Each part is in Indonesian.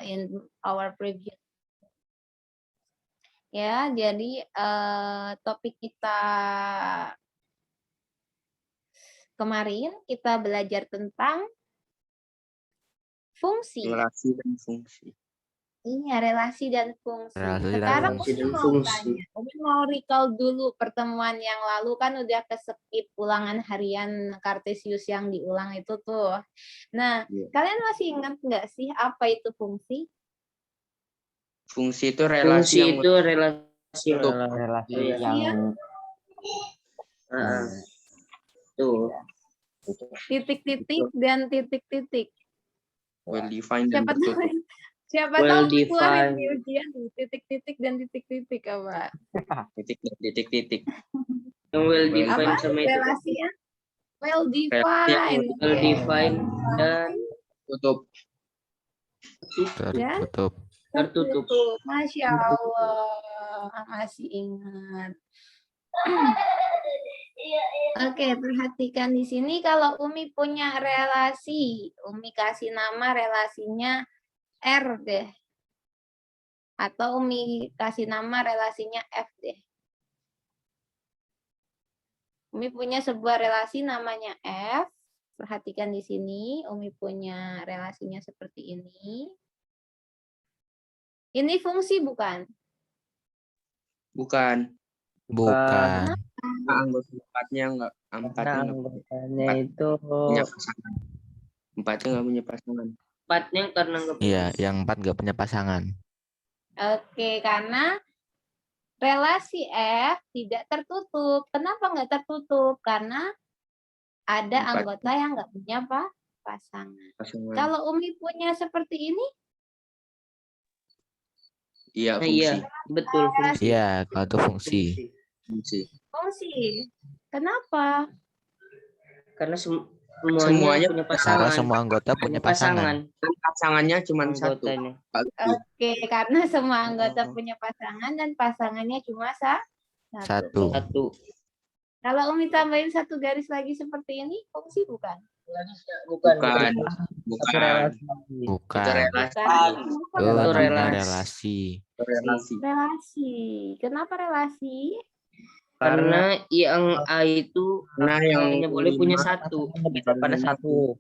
in our previous. Ya, jadi topik kita kemarin kita belajar tentang fungsi. Relasi dan fungsi. Iya, relasi dan fungsi. Relasi dan Sekarang fungsi. Umi mau tanya, Umi mau recall dulu pertemuan yang lalu kan udah ke-skip ulangan harian Kartesius yang diulang itu tuh. Nah, kalian masih ingat nggak sih apa itu fungsi? Fungsi itu relasi yang relasi yang tuh titik-titik dan titik-titik. well defined dan Siapa tahu tertutup. siapa Well tahu keluarin defined. di ujian titik-titik dan titik-titik apa? Titik dan titik-titik. yang well Apa defined sama itu relasinya? Well Relasi yang defined. well defined dan tutup. Ya? Tertutup. Masya Allah, masih ingat. Oke, perhatikan di sini kalau Umi punya relasi, Umi kasih nama relasinya R deh. Atau Umi kasih nama relasinya F deh. Umi punya sebuah relasi namanya F. Perhatikan di sini, Umi punya relasinya seperti ini. Ini fungsi bukan? Bukan. Anggota empatnya enggak. anggotanya itu Punya pasangan. Empatnya nggak punya pasangan. empatnya karena nggak Iya, yang 4 nggak punya pasangan. Oke, karena relasi F tidak tertutup. Kenapa nggak tertutup? Karena ada anggota yang nggak punya pasangan. Kalau Umi punya seperti ini, Iya, fungsi. betul fungsi. Iya, kalau itu fungsi. fungsi. Kenapa? Karena Semuanya punya Karena pasangan. semua anggota punya pasangan. Pasangannya cuma satu. Anggotanya. Oke, karena semua anggota punya pasangan dan pasangannya cuma satu. Satu. Kalau Umi tambahin satu garis lagi seperti ini, fungsi bukan? Bukan. Bukan. Itu relasi. Relasi. Kenapa relasi? Karena yang A itu yang hanya boleh punya satu. pada satu.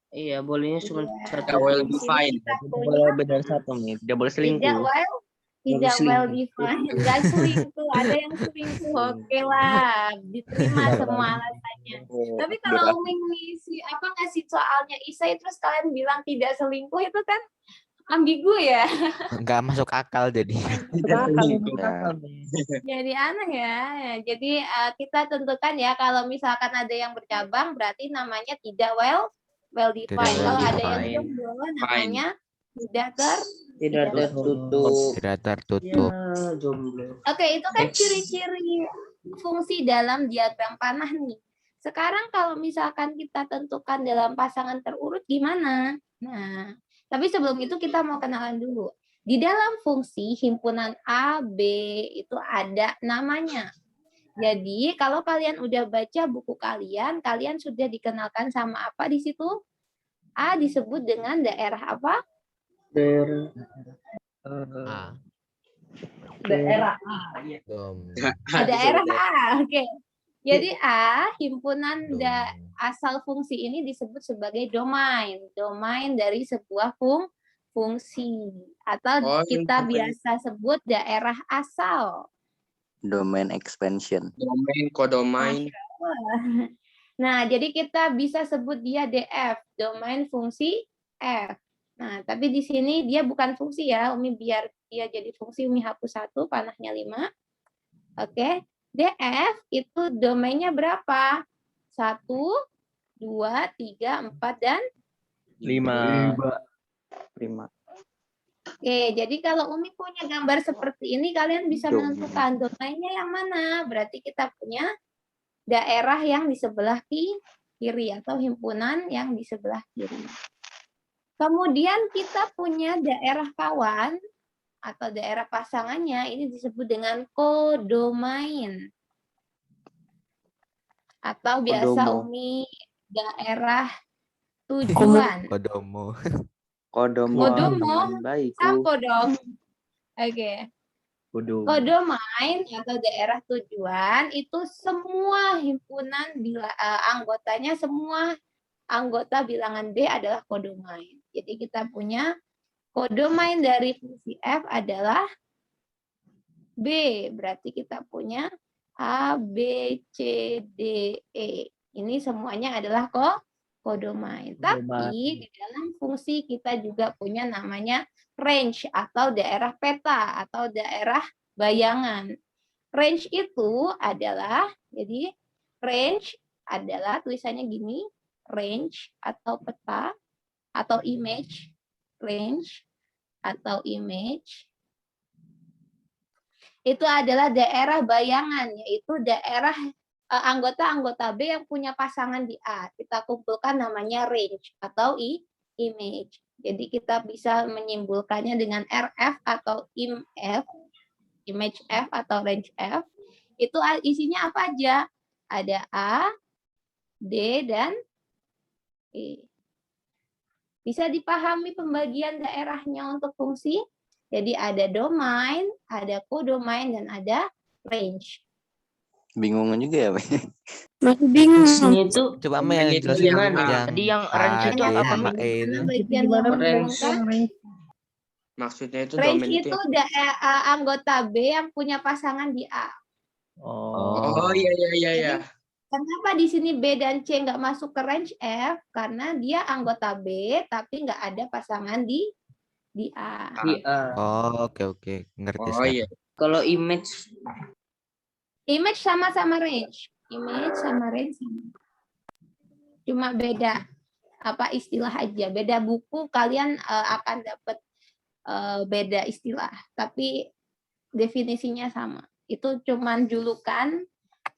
Iya, bolehnya cuma satu. Well defined. Boleh beda satu nih. Tidak boleh selingkuh. Tidak well defined. Nggak selingkuh. Ada yang selingkuh. Oke lah, diterima semua alasannya. Tapi kalau Umi ngasih soalnya Isai terus kalian bilang tidak selingkuh itu kan ambigu ya. Nggak masuk akal jadi. Jadi aneh ya. Jadi kita tentukan ya kalau misalkan ada yang bercabang berarti namanya tidak well defined. Kalau ada yang jomblo namanya tidak tertutup. Oke, itu kan ciri-ciri fungsi dalam diagram panah nih. Sekarang kalau misalkan kita tentukan dalam pasangan terurut gimana? Nah, tapi sebelum itu kita mau kenalan dulu. Di dalam fungsi himpunan A, B itu ada namanya. Jadi kalau kalian udah baca buku kalian sudah dikenalkan sama apa di situ? A disebut dengan daerah apa? Daerah A. Daerah A, oke. Jadi A, himpunan asal fungsi ini disebut sebagai domain. Domain dari sebuah fungsi. Atau kita biasa sebut daerah asal. Domain expansion. Domain, kodomain. Nah, jadi kita bisa sebut dia DF, domain fungsi F. Nah, tapi di sini dia bukan fungsi ya, Umi biar dia jadi fungsi, Umi hapus 1, panahnya 5. Oke, DF itu domainnya berapa? 1, 2, 3, 4, dan 5. Oke, jadi kalau Umi punya gambar seperti ini, kalian bisa menentukan domainnya yang mana. Berarti kita punya daerah yang di sebelah kiri atau himpunan yang di sebelah kiri. Kemudian kita punya daerah kawan atau daerah pasangannya, ini disebut dengan kodomain. Atau biasa Umi daerah tujuan. Kodomo. Kodomo Kodomo. baiku. Sampo dong. Oke. Kodomo. Kodomain atau daerah tujuan itu semua himpunan anggotanya, semua anggota bilangan D adalah kodomain. Jadi kita punya kodomain dari fungsi F adalah B. Berarti kita punya A, B, C, D, E. Ini semuanya adalah kodomain. Tapi di dalam fungsi kita juga punya namanya range atau daerah peta atau daerah bayangan. Range itu adalah, jadi range adalah tulisannya gini, range atau peta atau image, range atau image itu adalah daerah bayangan, yaitu daerah anggota-anggota B yang punya pasangan di A. Kita kumpulkan namanya range atau image. Jadi kita bisa menyimpulkannya dengan RF atau IMF, image F atau range F. Itu isinya apa aja? Ada A, D, dan E. Bisa dipahami pembagian daerahnya untuk fungsi? Jadi ada domain, ada kodomain, dan ada range. Bingung juga ya, Pak? Masih bingung. Sini itu Coba Mei yang Itu jelasin yang yang tadi yang A, range D itu apa, sama Mi? E itu. Bagian yang menghubungkan. Maksudnya itu Range domain itu. itu anggota B yang punya pasangan di A. Oh iya. Kenapa di sini B dan C nggak masuk ke range F? Karena dia anggota B tapi nggak ada pasangan di A. Iya. Oh, oke. Ngerti Oh sekarang. iya. Kalau image Image sama-sama range. Image sama range sama. Cuma beda apa istilah aja. Beda buku kalian akan dapat beda istilah. Tapi definisinya sama. Itu cuman julukan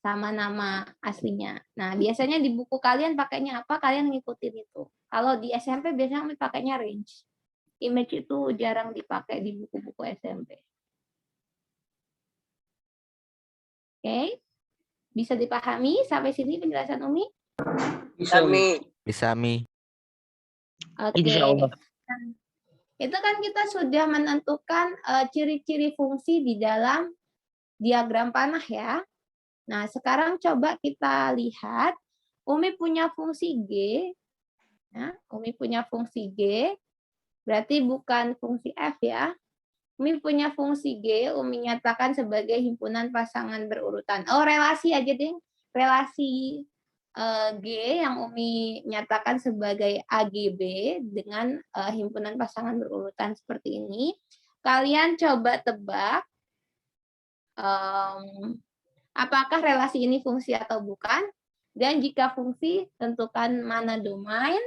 sama nama aslinya. Nah, biasanya di buku kalian pakainya apa? Kalian ngikutin itu. Kalau di SMP biasanya kami pakainya range. Image itu jarang dipakai di buku-buku SMP. Oke. Bisa dipahami sampai sini penjelasan Umi? bisa, Mi. Bisa Mi. Oke. Insya Allah. Itu kan kita sudah menentukan ciri-ciri fungsi di dalam diagram panah ya. Nah, sekarang coba kita lihat. Umi punya fungsi G. Ya, Umi punya fungsi G. Berarti bukan fungsi F ya. Umi punya fungsi G. Umi nyatakan sebagai himpunan pasangan berurutan. Oh, relasi aja deh. Relasi G yang Umi nyatakan sebagai AGB dengan himpunan pasangan berurutan seperti ini. Kalian coba tebak apakah relasi ini fungsi atau bukan? Dan jika fungsi, tentukan mana domain,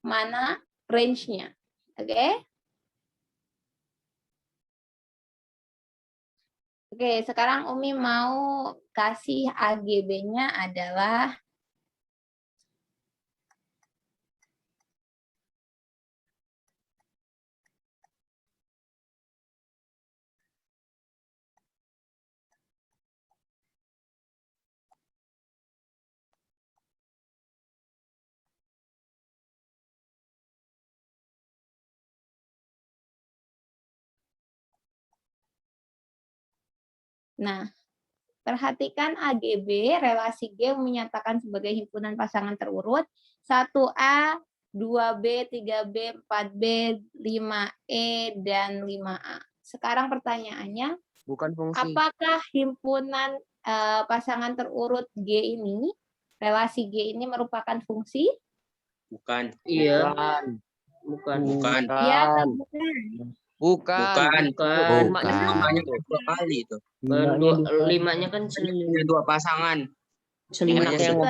mana range-nya. Oke? Oke, sekarang Umi mau kasih AGB-nya adalah Nah, perhatikan AGB, relasi G menyatakan sebagai himpunan pasangan terurut 1A, 2B, 3B, 4B, 5E, dan 5A. Sekarang pertanyaannya, Bukan fungsi. apakah himpunan pasangan terurut G ini, relasi G ini merupakan fungsi? Bukan. Iya. Bukan. Iya atau bukan? Bukan. Limanya Limanya dua kali itu. limanya kan Punya dua pasangan. selimanya yang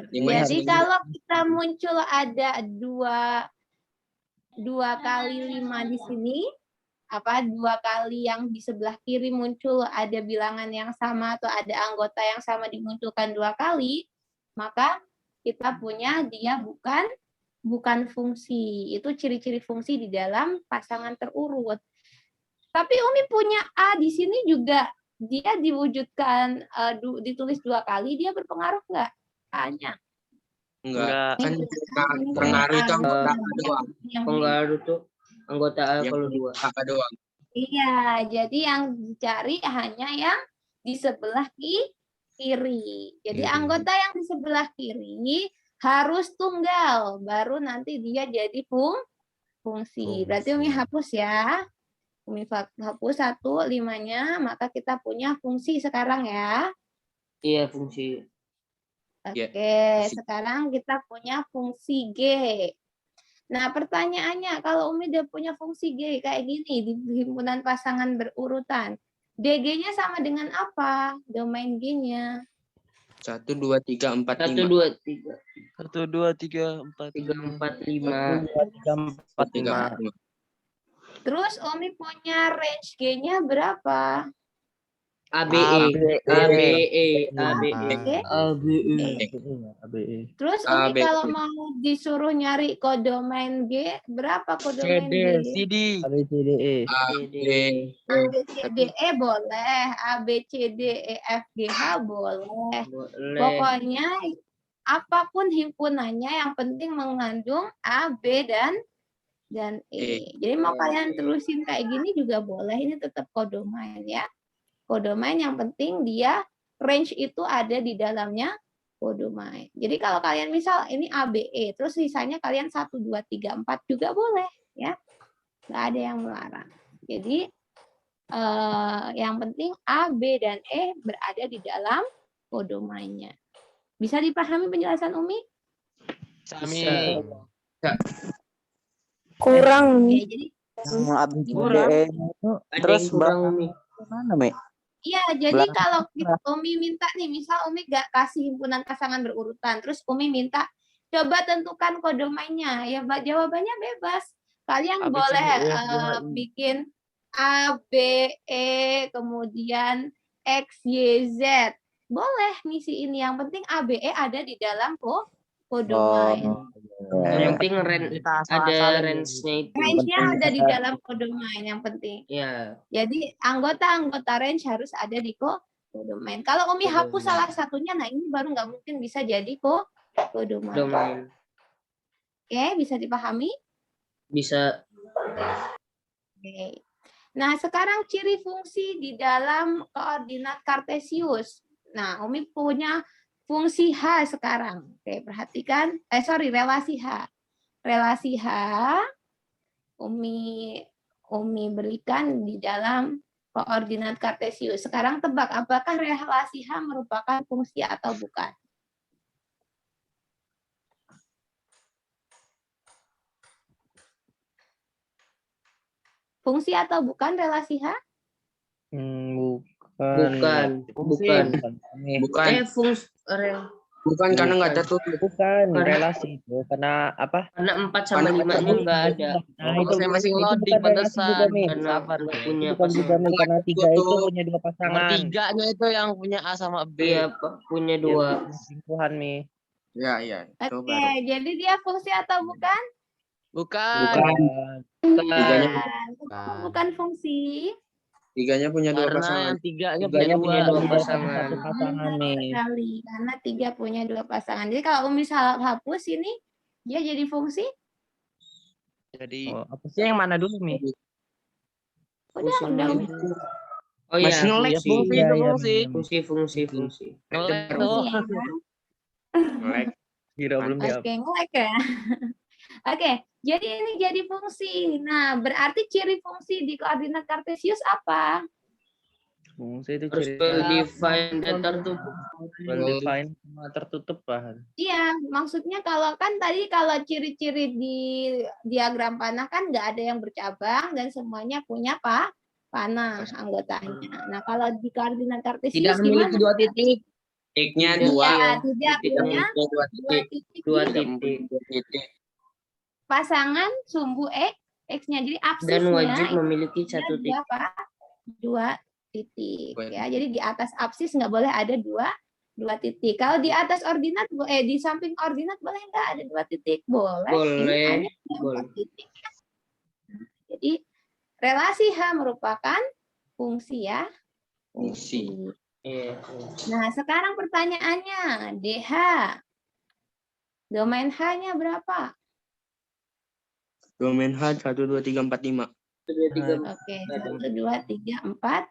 Limanya Jadi selimut. kalau kita muncul ada dua kali 5 di sini, dua kali yang di sebelah kiri muncul ada bilangan yang sama atau ada anggota yang sama dimunculkan 2 kali, maka kita punya dia bukan fungsi. Itu ciri-ciri fungsi di dalam pasangan terurut. Tapi Umi punya A di sini juga dia diwujudkan ditulis 2 kali, dia berpengaruh nggak A-nya? Enggak. Kan Ini pengaruh itu pengaruh. anggota doang. Yang Pengaruh tuh anggota A Yang kalau 2. apa doang. Iya, jadi yang dicari hanya yang di sebelah kiri. Jadi Kiri. anggota yang di sebelah kiri harus tunggal, baru nanti dia jadi fungsi. Berarti Umi Fungsi. hapus ya. Umi hapus 1, 5-nya, maka kita punya fungsi sekarang ya. Iya, fungsi. Oke, Ya, sekarang kita punya fungsi G. Nah, pertanyaannya, kalau Umi udah punya fungsi G kayak gini, di himpunan pasangan berurutan, DG-nya sama dengan apa? Domain G-nya. 1, 2, 3, 4, 1, 5. 2, 3. 1, 2, 3, 4, 3, 4, 5. 3, 4, 5. Terus Umi punya range G-nya berapa? ABE. ABE. ABE. ABE. Terus A, Umi B, kalau C. mau disuruh nyari kodomain G, berapa kodomain G? CD. A, B, ABCDE boleh, ABCDEFGH boleh. Boleh. Pokoknya apapun himpunannya yang penting mengandung A, B, dan E. Jadi mau kalian terusin kayak gini juga boleh, ini tetap kodomain ya. Kodomain yang penting dia range itu ada di dalamnya kodomain. Jadi kalau kalian misal ini ABE, terus sisanya kalian 1, 2, 3, 4 juga boleh ya. Nggak ada yang melarang. Jadi yang penting A, B, dan E berada di dalam kodomainnya. Bisa dipahami penjelasan Umi? Bisa. Kurang. Oke, jadi ABCDE itu Ada terus yang kurang, Umi. mana, Mi? iya, jadi Belakang kalau Umi minta nih, misal Umi nggak kasih himpunan pasangan berurutan, terus Umi minta coba tentukan kodomainnya, ya jawabannya bebas. Kalian boleh bikin A, B, E, kemudian X, Y, Z. Boleh ngisi ini. Yang penting A, B, E ada di dalam kodomain. Yang penting ada range-nya itu. Range-nya ada di dalam kodomain yang penting. Ya. Jadi anggota-anggota range harus ada di kodomain. Kalau Umi hapus salah satunya, nah ini baru nggak mungkin bisa jadi kodomain. Domain. Oke, bisa dipahami? Bisa. Oke. Nah, sekarang ciri fungsi di dalam koordinat kartesius. Nah, Umi punya fungsi H sekarang. Oke, perhatikan. Relasi H. Relasi H Umi berikan di dalam koordinat kartesius. Sekarang tebak, apakah relasi H merupakan fungsi atau bukan? Fungsi atau bukan relasi H? Bukan. Fungsi. Bukan karena nggak tertutup. Bukan relasi itu karena apa? Karena 4 sama 5-nya nggak ada. Nah, itu saya masih itu loading bukan relasi pantesan. juga, Mi. Karena nggak punya Bukan juga, Mi, karena 3 itu punya 2 Nomor pasangan. 3-nya itu yang punya A sama B. Iya, punya 2. Selingkuhan, Mi. Iya. Itu Oke, baru. jadi dia fungsi atau bukan? Bukan. Bukan fungsi. 3-nya punya 2 Karena pasangan. yang 3-nya Tiganya punya punya 2 dua pasangan. satu pasangan, Mi. Sekali, karena 3 punya 2 pasangan. Jadi kalau Umi salah hapus ini, dia jadi fungsi? Jadi Oh, apa sih yang mana dulu, Mi? Udah. Oh iya, masih nge-lag fungsi Iya, itu iya, fungsi. fungsi. Nge-lag Fungsi tuh. ya. Nge-lag. Kira belum jawab. Oke, nge-lag ya. Oke, jadi ini jadi fungsi. Nah, berarti ciri fungsi di koordinat kartesius apa? Fungsi itu Harus ciri well-defined dan tertutup. well-defined sama tertutup, bahan. Iya, maksudnya kalau ciri-ciri di diagram panah kan nggak ada yang bercabang dan semuanya punya panah anggotanya. Nah, kalau di koordinat kartesius Tidak memiliki gimana? 2 titik. Titiknya Iya, 2. tidak punya 2 titik. 2 Tidak titik. mempunyai titik. pasangan sumbu X-nya. Jadi absisnya Dan wajib memiliki dia 1 titik. 2 titik Dua ya. Jadi di atas absis nggak boleh ada 2 titik. Kalau di atas ordinat di samping ordinat boleh nggak ada 2 titik? Boleh. Boleh. Ini hanya Boleh. 4 titik. Jadi relasi H merupakan fungsi ya. Iya. Nah, sekarang pertanyaannya DH. Domain H-nya berapa? Domain H 1, 2, 3, 4, 5. 2, 3, Oke, 1, 2, 3, 4,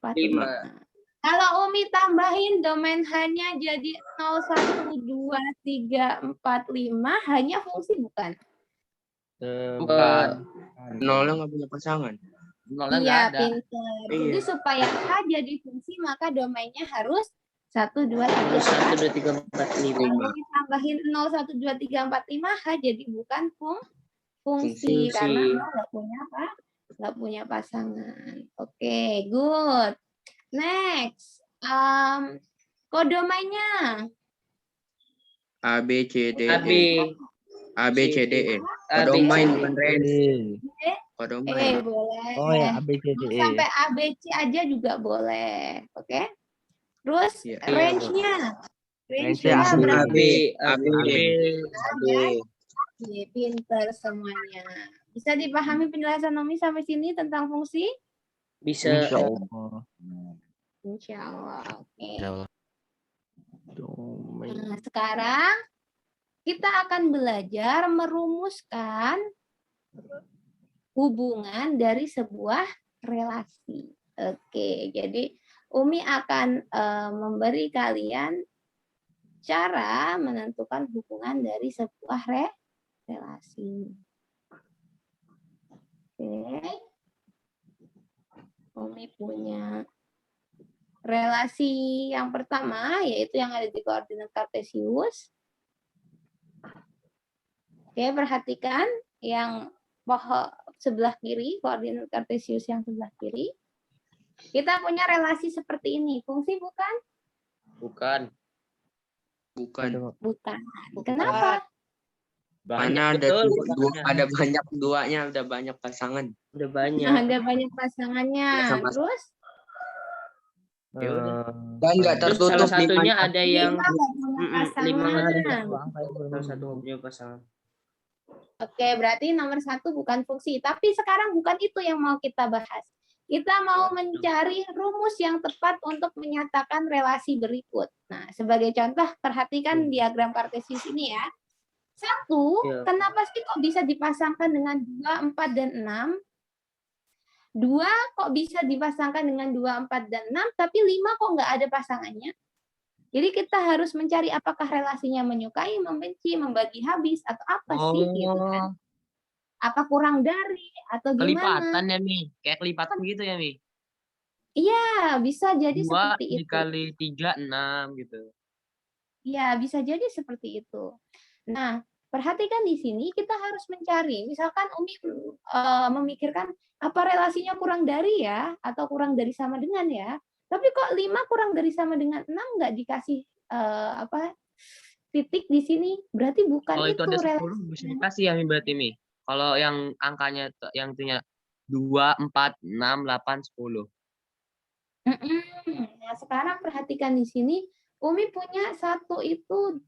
4, 5. 5. Kalau Umi tambahin domain H-nya jadi 0, 1, 2, 3, 4, 5, hanya fungsi bukan? Bukan. Nolnya nggak punya pasangan. Nolnya nggak Iya, ada. pinter. Jadi Iya. supaya H jadi fungsi, maka domainnya harus 1, 2, 3, 1, 2, 3, 4, 5. Kalau ditambahin 0, 1, 2, 3, 4, 5, H jadi bukan fungsi. Fungsi. Karena 0 nggak punya apa? Nggak punya pasangan. Oke, good. Next. Kodomanya. A, B, C, D, AB. E. A, B, C, D, E. A, B, Kodomain C, D, bukan E. range. E. Kodomain. Boleh. Oh ya, A, B, C, D, Mau E. sampai ABC aja juga boleh. Oke. Terus Iya. range-nya. Range-nya Range-nya AB. berapa? A, B. A, B. Oke, pinter semuanya. Bisa dipahami penjelasan Nomi sampai sini tentang fungsi? Bisa. Insya Allah. Insya Allah. Oke. Domain. Nah, sekarang kita akan belajar merumuskan hubungan dari sebuah relasi. Oke, jadi Umi akan memberi kalian cara menentukan hubungan dari sebuah relasi. Oke. Umi punya relasi yang pertama, yaitu yang ada di koordinat kartesius. Oke, perhatikan yang sebelah kiri, koordinat kartesius yang sebelah kiri. Kita punya relasi seperti ini. Fungsi bukan? Bukan. Bukan. Bukan. Kenapa? Karena ada betul, ada banyak duanya, ada banyak pasangan. Udah banyak. Ada banyak pasangannya. Sama- Terus? Dan nggak Terus tertutup salah satunya lima. ada yang 5 nggak punya 5 pasangan. salah satu nggak punya pasangan. Oke, berarti nomor 1 bukan fungsi. Tapi sekarang bukan itu yang mau kita bahas. Kita mau mencari rumus yang tepat untuk menyatakan relasi berikut. Nah, sebagai contoh, perhatikan diagram kartesius ini ya. 1, Ya. kenapa sih kok bisa dipasangkan dengan 2, 4, dan 6? 2 kok bisa dipasangkan dengan 2, 4, dan 6, tapi 5 kok nggak ada pasangannya? Jadi kita harus mencari apakah relasinya menyukai, membenci, membagi habis, atau apa sih gitu kan. Apa kurang dari, atau gimana? Kelipatan ya, Mi. Kayak kelipatan gitu ya, Mi. Iya, bisa jadi 2 seperti itu. dikali 3, 6 gitu. Ya, bisa jadi seperti itu. Nah, perhatikan di sini kita harus mencari. Misalkan Umi memikirkan apa relasinya kurang dari ya, atau kurang dari sama dengan ya. Tapi kok 5 kurang dari sama dengan 6 nggak dikasih titik di sini. Berarti bukan Kalau itu itu ada 10 relasinya. bisa dikasih ya, Mi, berarti, Mi. Kalau yang angkanya yang punya 2, 4, 6, 8, 10. Nah, sekarang perhatikan di sini, Umi punya 1 itu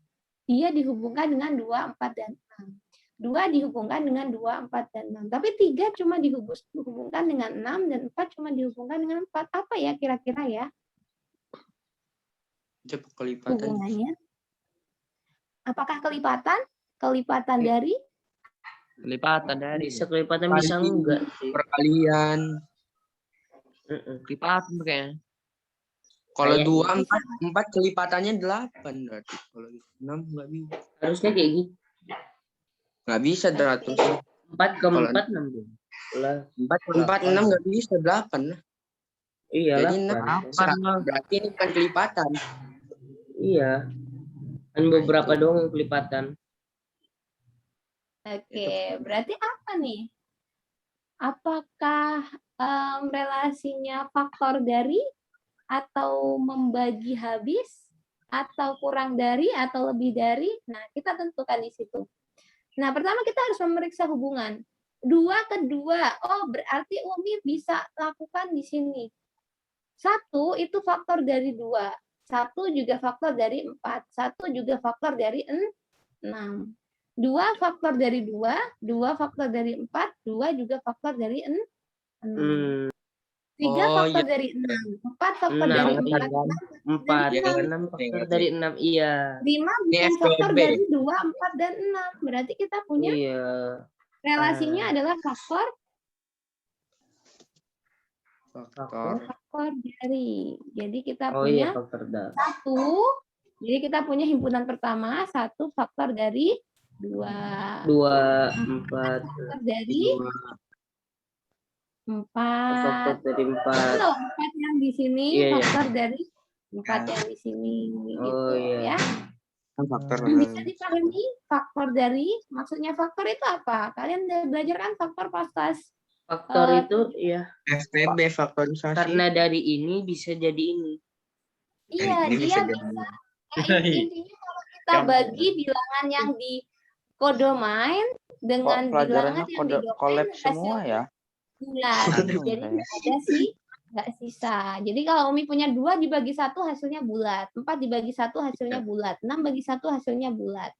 dia dihubungkan dengan 2, 4, dan 6. 2 dihubungkan dengan 2, 4, dan 6. Tapi 3 cuma dihubungkan dengan 6, dan 4 cuma dihubungkan dengan 4. Apa ya kira-kira ya Coba kelipatan. hubungannya? Apakah kelipatan? Kelipatan dari? Kelipatan dari. Bisa kelipatan bisa enggak sih? Perkalian. Kelipatan kayaknya. Kalau Kayaknya. 2, 4 kelipatannya 8 berarti. Kalau 6 nggak bisa. Harusnya kayak gitu. Nggak bisa 100. 4 ke 4 6 tuh. Lah, 4 ke 4, 6 nggak bisa 8 lah. iyalah. Jadi 6. Berarti ini bukan kelipatan. Iya. Kan beberapa doang yang kelipatan. Oke, berarti apa nih? Apakah relasinya faktor dari, atau membagi habis, atau kurang dari, atau lebih dari? Nah, kita tentukan di situ. Nah, pertama kita harus memeriksa hubungan. 2 ke 2. Oh, berarti Umi bisa lakukan di sini. 1 itu faktor dari 2. 1 juga faktor dari 4. 1 juga faktor dari 6. 2 faktor dari 2. 2 faktor dari 4. 2 juga faktor dari 6. 3 Oh, faktor iya. dari 6. 4 faktor Enam. dari 4. 4, Iya, 6 faktor ngerti. dari 6. Iya. 5 Ini bukan faktor FPB. dari 2, 4, dan 6. Berarti kita punya Iya. relasinya adalah faktor Faktor dari. Jadi kita Oh iya, punya faktor dari. 1. Jadi kita punya himpunan pertama 1 faktor dari 2. 2, 4. Faktor dari 4. Faktor dari 4. Loh, 4 yang di sini, Iya, iya. faktor dari 4 yang di sini. Oh, gitu, iya. ya. faktor Bisa dipahami faktor dari, maksudnya faktor itu apa? Kalian udah belajar kan faktor pas Faktor itu ya FPB, faktorisasi. karena dari ini bisa jadi ini. Iya, Ini dia jadi- bisa. Nah, intinya kalau kita bagi bilangan yang di kodomain dengan Kok pelajarannya bilangan yang di domain, collab semua hasilnya ya? bulat. Bingung Jadi saya. nggak ada sih, nggak sisa. Jadi kalau Umi punya 2 dibagi 1 hasilnya bulat, 4 dibagi 1 hasilnya bulat, 6 bagi 1 hasilnya bulat,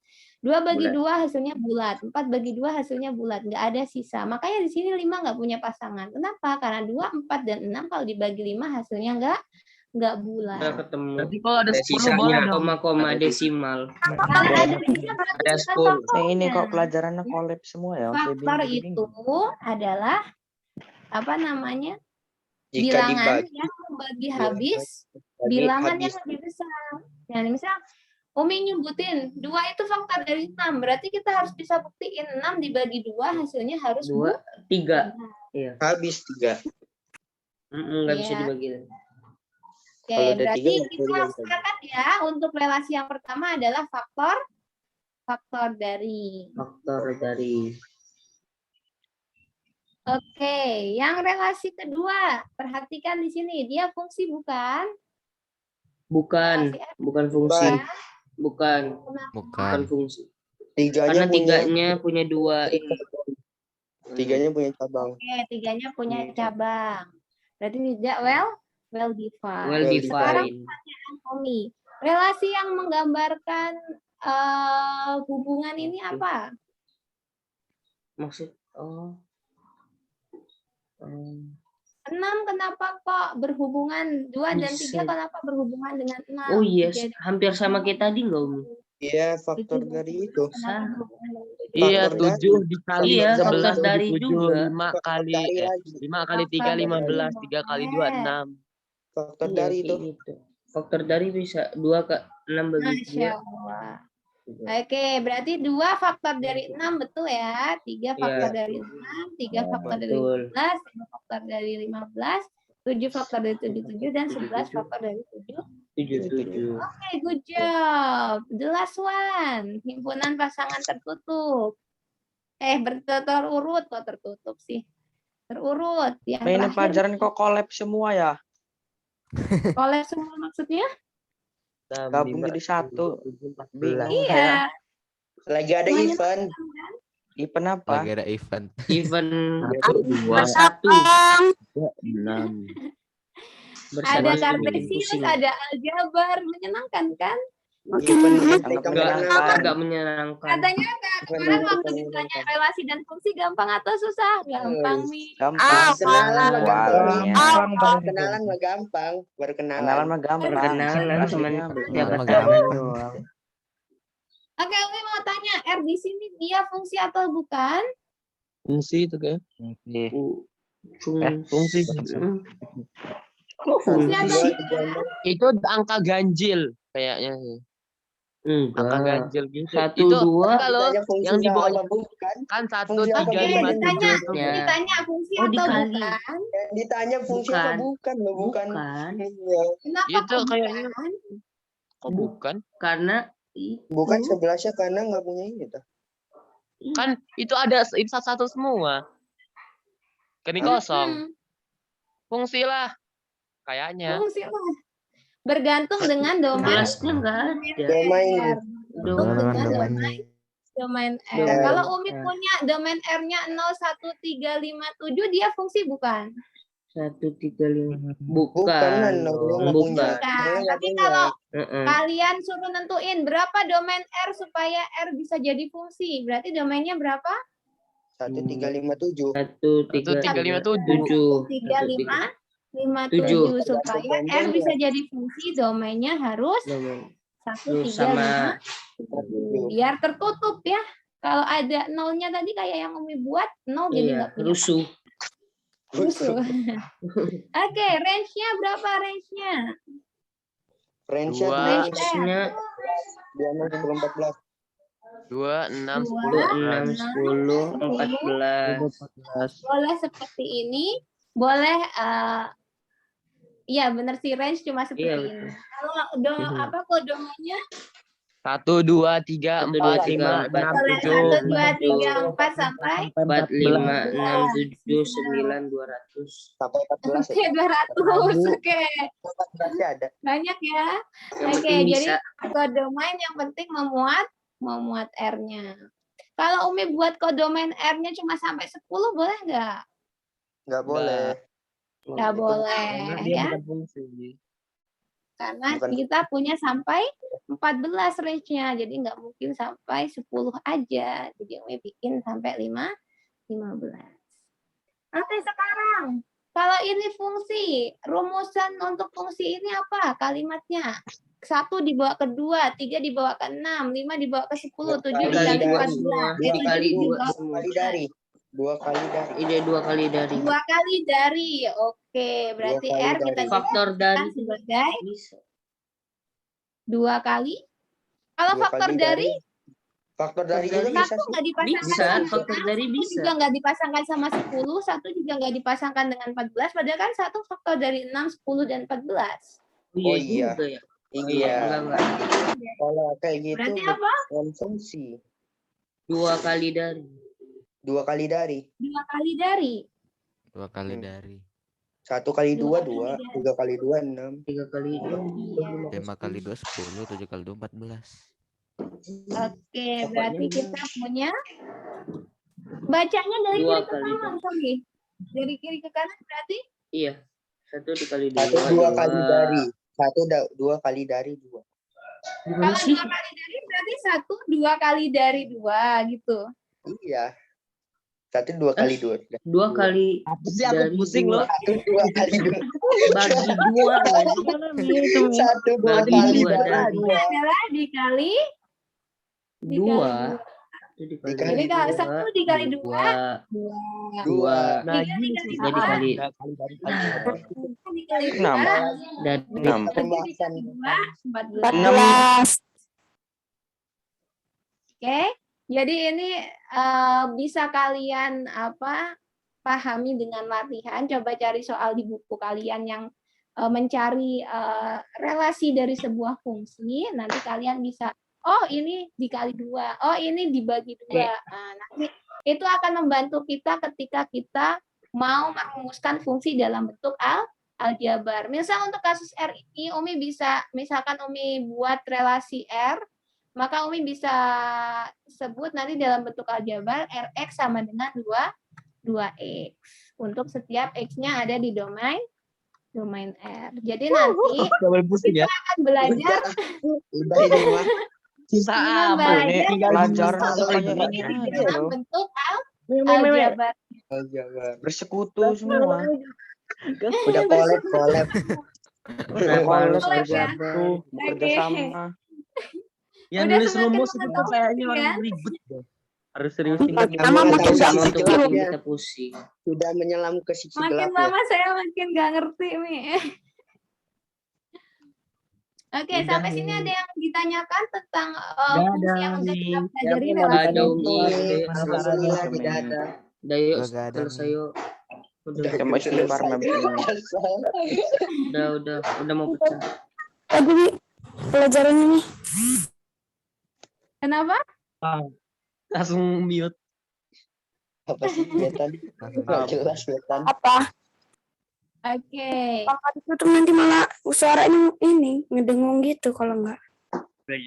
2 bagi 2 hasilnya bulat, 4 bagi 2 hasilnya bulat, nggak ada sisa. Makanya di sini 5 nggak punya pasangan. Kenapa? Karena 2, 4, dan 6 kalau dibagi 5 hasilnya nggak bulat. Nggak ketemu. Berarti kalau ada Ada 10 sisanya. boleh dong. Koma-koma Ada desimal. Kalau ada sisa berarti Ada bukan 10. Ini kok faktornya. pelajarannya collab semua ya? Oke, Faktor bingung, itu bingung. adalah apa namanya? Jika Bilangan dibagi yang membagi habis bilangan yang lebih besar. Nah, misal Umi nyebutin 2 itu faktor dari 6, berarti kita harus bisa buktiin 6 dibagi 2 hasilnya harus 2, 3. Iya. habis 3. Nggak bisa Iya. dibagi. Oke, Kalau ada berarti 3 nggak kita boleh. sepakat ya untuk relasi yang pertama adalah faktor dari. Faktor dari. Oke, yang relasi kedua, perhatikan di sini, dia fungsi bukan? Bukan, Relasi F bukan fungsi. bukan? Bukan Bukan. fungsi. Tiganya Karena punya tiganya punya 2 ini. tiganya punya cabang. Oke, 3-nya punya cabang. Berarti tidak well defined. Well Sekarang defined. pertanyaan Tommy. Relasi yang menggambarkan hubungan ini apa? Maksud 6 kenapa kok berhubungan? 2 dan 3 Bisa. kenapa berhubungan dengan 6? Oh iya, Jadi, hampir sama kayak tadi nggak Umi? Iya, faktor dari itu. kenapa berhubungan dengan 7? Iya, Faktor dari. 7 dikali Iya, 11 faktor dari 7, juga. 5 kali Dari lagi. 5 kali 3 15, 3 kali 2 6. Faktor Iya, dari itu. kayak gitu. Faktor dari bisa 2 ke 6 bagi 2. Masya Allah. Oke, berarti 2 faktor dari 6 betul ya. 3 faktor Iya. dari 6, 3 Ya, faktor dari betul. 15, 5 faktor dari 15, 7 faktor dari 77, dan 11 faktor dari 7. 7. Oke, good job. The last one. Himpunan pasangan tertutup. Terurut kok tertutup sih. Terurut. Yang Ini terakhir, pelajaran kok collab semua ya? collab semua maksudnya? Gabung jadi satu. Bingung Iya. saya. Lagi ada Semuanya event. Event apa? Lagi ada event. Event 2 bersatu. 6. Ada Bersatu. kartesius, ada aljabar, menyenangkan kan? Event Sangat karena menyenangkan. Agak menyenangkan. Katanya kemarin waktu ditanya relasi dan fungsi gampang atau susah? Gampang, Mi. Gampang. kenalan mah gampang. Awalnya. Kenalan mah gampang, baru Kenalan kenalan. mah gampang. Perkenalan cuman Aslinya jabat mah tangan gampang. doang. Oke, Umi mau tanya, R di sini dia fungsi atau bukan? Fungsi itu kayak. Fungsi. Fungsi atau Itu angka ganjil kayaknya. Angka Enggak. ganjil gitu. 1, Itu 2. kalau Ditanya fungsi yang di bawahnya sama bukan. kan 1 Fungsi apa? 3 Oke, 5 ditanya, 7. Ya. ditanya fungsi Oh, atau dikali. bukan? Yang ditanya fungsi apa bukan loh, bukan. Bukan. Iya. Kenapa Itu kok kayaknya bukan? kok bukan? Karena Bukan sebelasnya karena nggak punya ini tuh. Kan itu ada itu satu semua. Kan ini kosong. Fungsi lah. Kayaknya. Fungsi lah. Bergantung dengan domain. Belasnya enggak ada. Domain. Domain R. Domain Kalau Umi R. punya domain R-nya 01357, dia fungsi bukan? 135. Bukan, Bukan. no, dong. nggak punya. Bukan. Bukan. Dia nggak Tapi punya. kalau Heeh. kalian suruh nentuin berapa domain R supaya R bisa jadi fungsi, berarti domainnya berapa? 1357. 1, 3, 1357. 7. 35 57 supaya R bisa jadi fungsi, domainnya harus Domain. 1, Terus 3, sama 5, biar tertutup ya. Kalau ada nolnya tadi kayak yang Umi buat, nol jadi iya, nggak punya rusuh. rusuh. Oke, range-nya berapa range-nya? Range-nya Dua. Range R. Range-nya 2, 6, 10, 14. 2, 6, 10, 6, 10, 14. 14. Boleh seperti ini, boleh iya benar sih, range cuma seperti Iya, ini. betul. Kalau apa kodomanya? 1, 2, 3, 1, 2, 4, 3, 5, Boleh 4, 1, 2, 3, 4 sampai 4, 5, 6, 7, 9, 200. Sampai 14 Oke, ya. 200. Oke, 14 ada. banyak ya. Yang Oke, penting jadi bisa. kodomain yang penting memuat R-nya. Kalau Umi buat kodomain R-nya cuma sampai 10 boleh nggak? Nggak boleh. Nggak boleh Karena dia ya. bukan fungsi. Karena Bukan. kita punya sampai 14 range-nya. Jadi nggak mungkin sampai 10 aja. Jadi Umi bikin sampai 15. Oke, sekarang kalau ini fungsi, rumusan untuk fungsi ini apa kalimatnya? 1 dibawa ke 2, 3 dibawa ke 6, 5 dibawa ke 10, 7 Dua dikali kali 14. dua, dikali dua dibawa semua. Kali dari. 2 kali dari. Ini 2 kali dari. 2 kali dari. Oke, berarti Dua kali R kita dari. Faktor dari sebagai bisa. 2 kali. Kalau 2 faktor kali dari Faktor dari juga bisa satu sih. nggak dipasangkan Bisa, sama faktor dari satu bisa. juga nggak dipasangkan sama 10, satu juga nggak dipasangkan dengan 14, padahal kan satu faktor dari 6, 10, dan 14. Oh iya. juga ya. Iya. Enggak. Kalau kayak gitu Berarti apa? bukan fungsi. 2 kali dari. 2 kali dari. 2 kali dari. 2 kali Hmm. dari. 1 kali 2, 2. Dua kali 3 kali 2, 6. 3 kali Iya. 5 kali 2 10, 7 kali 2 14. Oke, Pokoknya berarti benar. kita punya bacanya dari 2 kiri ke kali kanan, sorry. Dari kiri ke kanan berarti Iya. 1 dikali 2. 1 2 kali dari. 2 kali dari 2. Gimana kalau sih? 2 kali dari berarti 1 2 kali dari 2 gitu. Iya. 1 2 kali 2. 2 kali Apa sih aku dari pusing dua. loh. 1 2 kali 2. Bagi 2 lagi. 1 2 Bagi kali dua dari dari. 2. Adalah dikali 2. Jadi kalau 1 dikali 2, 2. 3 Nah, dikali gini 2, dikali 4 dikali 2, 6. 7 dari 6. dikali 2, 14. 6. Oke, jadi ini bisa kalian pahami dengan latihan. Coba cari soal di buku kalian yang mencari relasi dari sebuah fungsi. Nanti kalian bisa, oh ini dikali 2, oh ini dibagi 2. Nah, nanti itu akan membantu kita ketika kita mau merumuskan fungsi dalam bentuk aljabar. Misal untuk kasus R ini, Umi bisa, misalkan Umi buat relasi R, maka Umi bisa sebut nanti dalam bentuk aljabar Rx sama dengan 2x. Untuk setiap X-nya ada di domain R. Jadi nanti Double pusing ya. akan belajar Udah ini mah. Susah dengan amat nih. belajar Tinggal Pelajaran bisa. kayak fungsi ini aja dalam loh. bentuk aljabar. Aljabar. Bersekutu semua. Udah collab. Kenapa harus Collab ya? berjabar? Bekerja Oke. sama. Yang Udah nulis semakin rumus itu mengetahui kayaknya kan? orang ribet deh. Harus serius Makin tingkat. lama makin Sama gak untuk jelas bikin ya. kita pusing. Sudah menyelam ke sisi Makin gelap ya. lama saya makin gak ngerti nih. Oke, Udah sampai nih. sini ada yang ditanyakan tentang Dadah fungsi yang udah kita nih. pelajari Yang lewat Ada video. Umi. Alhamdulillah tidak ada. Udah yuk, Gak ada selesai nih. yuk. Udah, Sama istighfar mem ini. udah mau pecah. Pelajaran ini Kenapa? Langsung mute. Apa sih Betan? Gak jelas Betan. apa? Oke. Kalau ditutup nanti malah suaranya ini ngedengung gitu kalau enggak. Udah,